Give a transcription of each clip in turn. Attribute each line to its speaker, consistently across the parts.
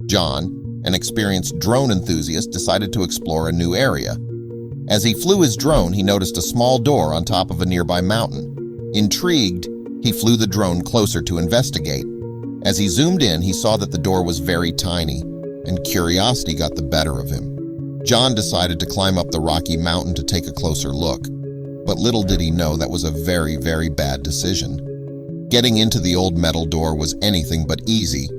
Speaker 1: John, an experienced drone enthusiast, decided to explore a new area. As he flew his drone, he noticed a small door on top of a nearby mountain. Intrigued, he flew the drone closer to investigate. As he zoomed in, he saw that the door was very tiny, and curiosity got the better of him. John decided to climb up the rocky mountain to take a closer look. But little did he know that was a very, very bad decision. Getting into the old metal door was anything but easy,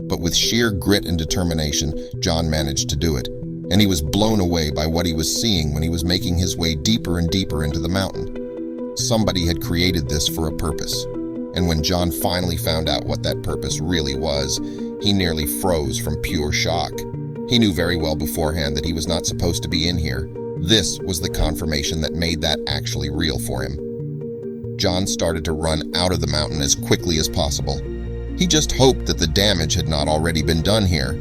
Speaker 1: but with sheer grit and determination, John managed to do it, and he was blown away by what he was seeing when he was making his way deeper and deeper into the mountain. Somebody had created this for a purpose, and when John finally found out what that purpose really was, he nearly froze from pure shock. He knew very well beforehand that he was not supposed to be in here. This was the confirmation that made that actually real for him. John started to run out of the mountain as quickly as possible. He just hoped that the damage had not already been done here.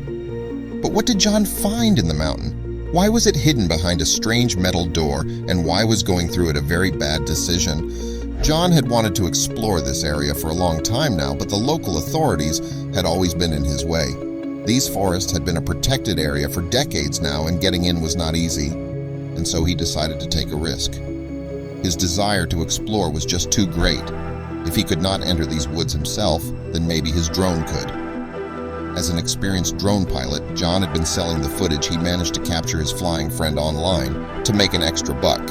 Speaker 1: But what did John find in the mountain? Why was it hidden behind a strange metal door, and why was going through it a very bad decision? John had wanted to explore this area for a long time now, but the local authorities had always been in his way. These forests had been a protected area for decades now, and getting in was not easy, and so he decided to take a risk. His desire to explore was just too great. If he could not enter these woods himself, then maybe his drone could. As an experienced drone pilot, John had been selling the footage he managed to capture his flying friend online to make an extra buck,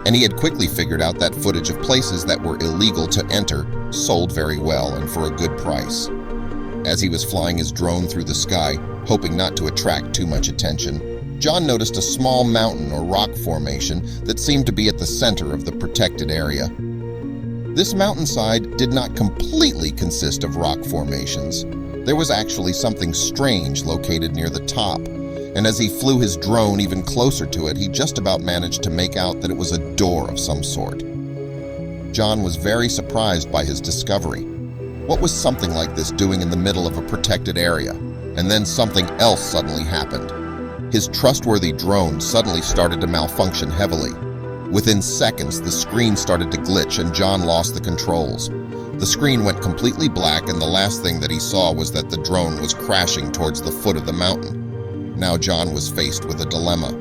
Speaker 1: and he had quickly figured out that footage of places that were illegal to enter sold very well and for a good price. As he was flying his drone through the sky, hoping not to attract too much attention, John noticed a small mountain or rock formation that seemed to be at the center of the protected area. This mountainside did not completely consist of rock formations. There was actually something strange located near the top, and as he flew his drone even closer to it, he just about managed to make out that it was a door of some sort. John was very surprised by his discovery. What was something like this doing in the middle of a protected area? And then something else suddenly happened. His trustworthy drone suddenly started to malfunction heavily. Within seconds, the screen started to glitch and John lost the controls. The screen went completely black, and the last thing that he saw was that the drone was crashing towards the foot of the mountain. Now John was faced with a dilemma.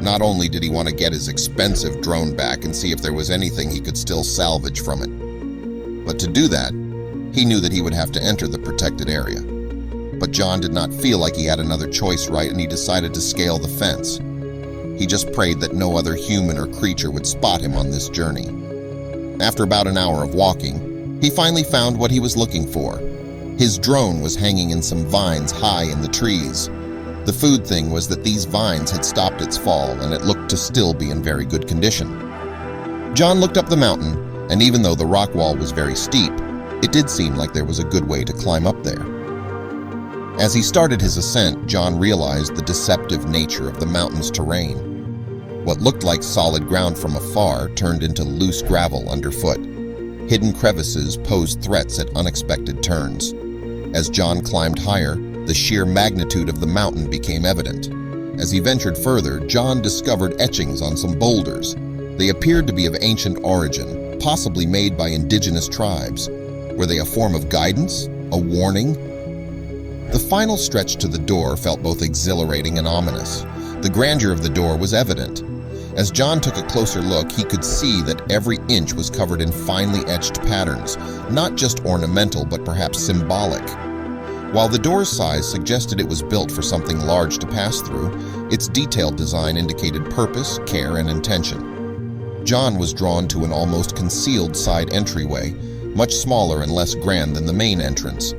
Speaker 1: Not only did he want to get his expensive drone back and see if there was anything he could still salvage from it, but to do that, he knew that he would have to enter the protected area. But John did not feel like he had another choice, right, and he decided to scale the fence. He just prayed that no other human or creature would spot him on this journey. After about an hour of walking, he finally found what he was looking for. His drone was hanging in some vines high in the trees. The food thing was that these vines had stopped its fall, and it looked to still be in very good condition. John looked up the mountain, and even though the rock wall was very steep, it did seem like there was a good way to climb up there. As he started his ascent, John realized the deceptive nature of the mountain's terrain. What looked like solid ground from afar turned into loose gravel underfoot. Hidden crevices posed threats at unexpected turns. As John climbed higher, the sheer magnitude of the mountain became evident. As he ventured further, John discovered etchings on some boulders. They appeared to be of ancient origin, possibly made by indigenous tribes. Were they a form of guidance? A warning? The final stretch to the door felt both exhilarating and ominous. The grandeur of the door was evident. As John took a closer look, he could see that every inch was covered in finely etched patterns, not just ornamental but perhaps symbolic. While the door's size suggested it was built for something large to pass through, its detailed design indicated purpose, care, and intention. John was drawn to an almost concealed side entryway, much smaller and less grand than the main entrance.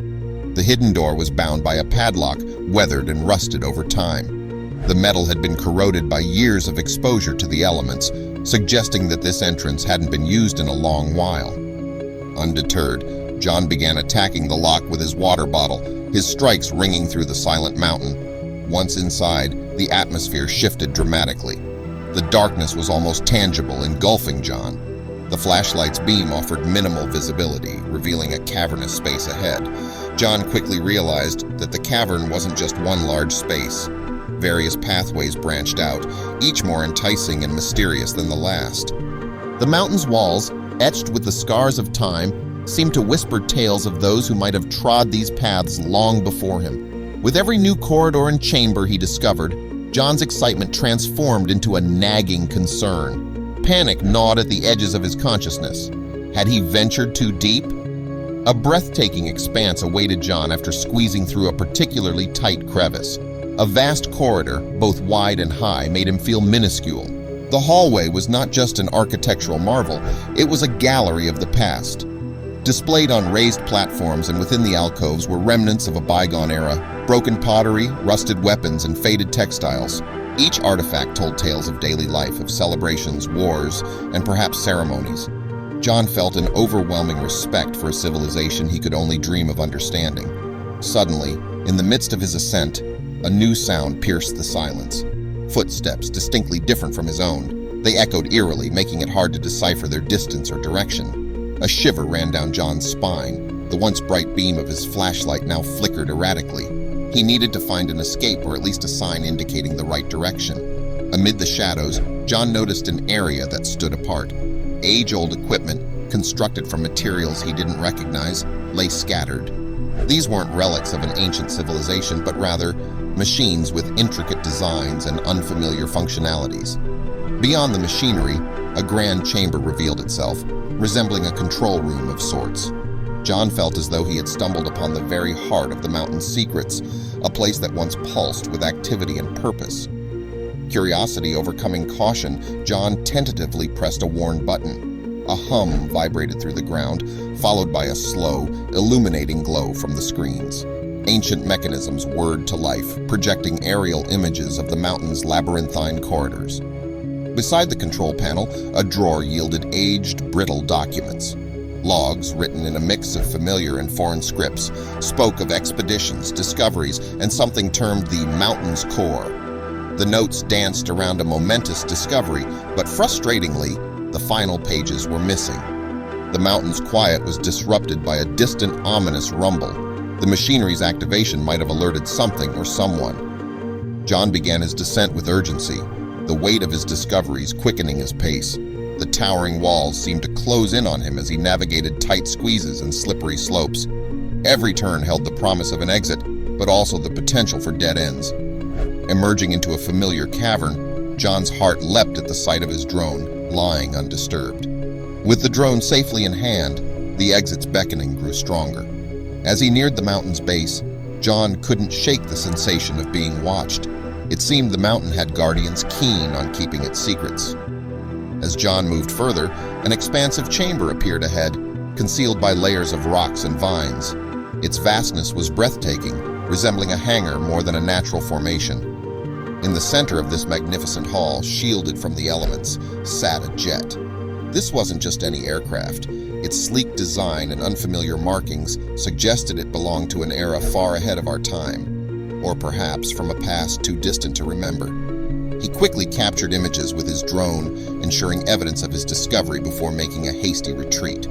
Speaker 1: The hidden door was bound by a padlock, weathered and rusted over time. The metal had been corroded by years of exposure to the elements, suggesting that this entrance hadn't been used in a long while. Undeterred, John began attacking the lock with his water bottle, his strikes ringing through the silent mountain. Once inside, the atmosphere shifted dramatically. The darkness was almost tangible, engulfing John. The flashlight's beam offered minimal visibility, revealing a cavernous space ahead. John quickly realized that the cavern wasn't just one large space. Various pathways branched out, each more enticing and mysterious than the last. The mountain's walls, etched with the scars of time, seemed to whisper tales of those who might have trod these paths long before him. With every new corridor and chamber he discovered, John's excitement transformed into a nagging concern. Panic gnawed at the edges of his consciousness. Had he ventured too deep? A breathtaking expanse awaited John after squeezing through a particularly tight crevice. A vast corridor, both wide and high, made him feel minuscule. The hallway was not just an architectural marvel, it was a gallery of the past. Displayed on raised platforms and within the alcoves were remnants of a bygone era, broken pottery, rusted weapons, and faded textiles. Each artifact told tales of daily life, of celebrations, wars, and perhaps ceremonies. John felt an overwhelming respect for a civilization he could only dream of understanding. Suddenly, in the midst of his ascent, a new sound pierced the silence. Footsteps, distinctly different from his own. They echoed eerily, making it hard to decipher their distance or direction. A shiver ran down John's spine. The once bright beam of his flashlight now flickered erratically. He needed to find an escape or at least a sign indicating the right direction. Amid the shadows, John noticed an area that stood apart. Age-old equipment, constructed from materials he didn't recognize, lay scattered. These weren't relics of an ancient civilization, but rather machines with intricate designs and unfamiliar functionalities. Beyond the machinery, a grand chamber revealed itself, resembling a control room of sorts. John felt as though he had stumbled upon the very heart of the mountain's secrets, a place that once pulsed with activity and purpose. Curiosity overcoming caution, John tentatively pressed a worn button. A hum vibrated through the ground, followed by a slow, illuminating glow from the screens. Ancient mechanisms whirred to life, projecting aerial images of the mountain's labyrinthine corridors. Beside the control panel, a drawer yielded aged, brittle documents. Logs, written in a mix of familiar and foreign scripts, spoke of expeditions, discoveries, and something termed the mountain's core. The notes danced around a momentous discovery, but frustratingly, the final pages were missing. The mountain's quiet was disrupted by a distant, ominous rumble. The machinery's activation might have alerted something or someone. John began his descent with urgency, the weight of his discoveries quickening his pace. The towering walls seemed to close in on him as he navigated tight squeezes and slippery slopes. Every turn held the promise of an exit, but also the potential for dead ends. Emerging into a familiar cavern, John's heart leapt at the sight of his drone, lying undisturbed. With the drone safely in hand, the exit's beckoning grew stronger. As he neared the mountain's base, John couldn't shake the sensation of being watched. It seemed the mountain had guardians keen on keeping its secrets. As John moved further, an expansive chamber appeared ahead, concealed by layers of rocks and vines. Its vastness was breathtaking, resembling a hangar more than a natural formation. In the center of this magnificent hall, shielded from the elements, sat a jet. This wasn't just any aircraft. Its sleek design and unfamiliar markings suggested it belonged to an era far ahead of our time, or perhaps from a past too distant to remember. He quickly captured images with his drone, ensuring evidence of his discovery before making a hasty retreat.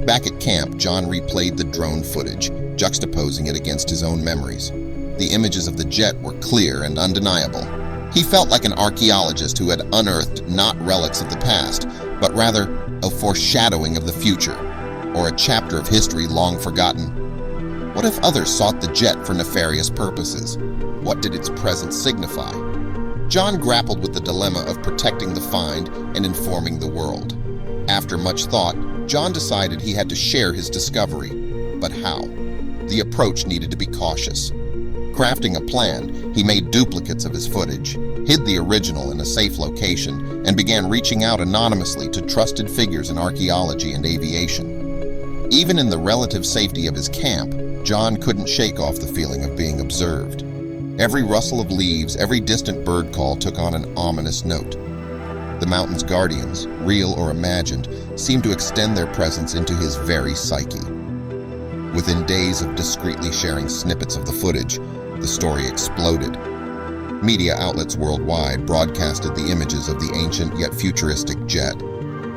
Speaker 1: Back at camp, John replayed the drone footage, juxtaposing it against his own memories. The images of the jet were clear and undeniable. He felt like an archaeologist who had unearthed not relics of the past, but rather a foreshadowing of the future, or a chapter of history long forgotten. What if others sought the jet for nefarious purposes? What did its presence signify? John grappled with the dilemma of protecting the find and informing the world. After much thought, John decided he had to share his discovery. But how? The approach needed to be cautious. Crafting a plan, he made duplicates of his footage, hid the original in a safe location, and began reaching out anonymously to trusted figures in archaeology and aviation. Even in the relative safety of his camp, John couldn't shake off the feeling of being observed. Every rustle of leaves, every distant bird call took on an ominous note. The mountain's guardians, real or imagined, seemed to extend their presence into his very psyche. Within days of discreetly sharing snippets of the footage, the story exploded. Media outlets worldwide broadcasted the images of the ancient yet futuristic jet.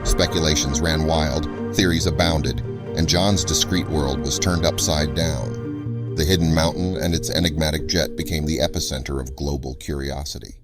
Speaker 1: Speculations ran wild, theories abounded, and John's discreet world was turned upside down. The hidden mountain and its enigmatic jet became the epicenter of global curiosity.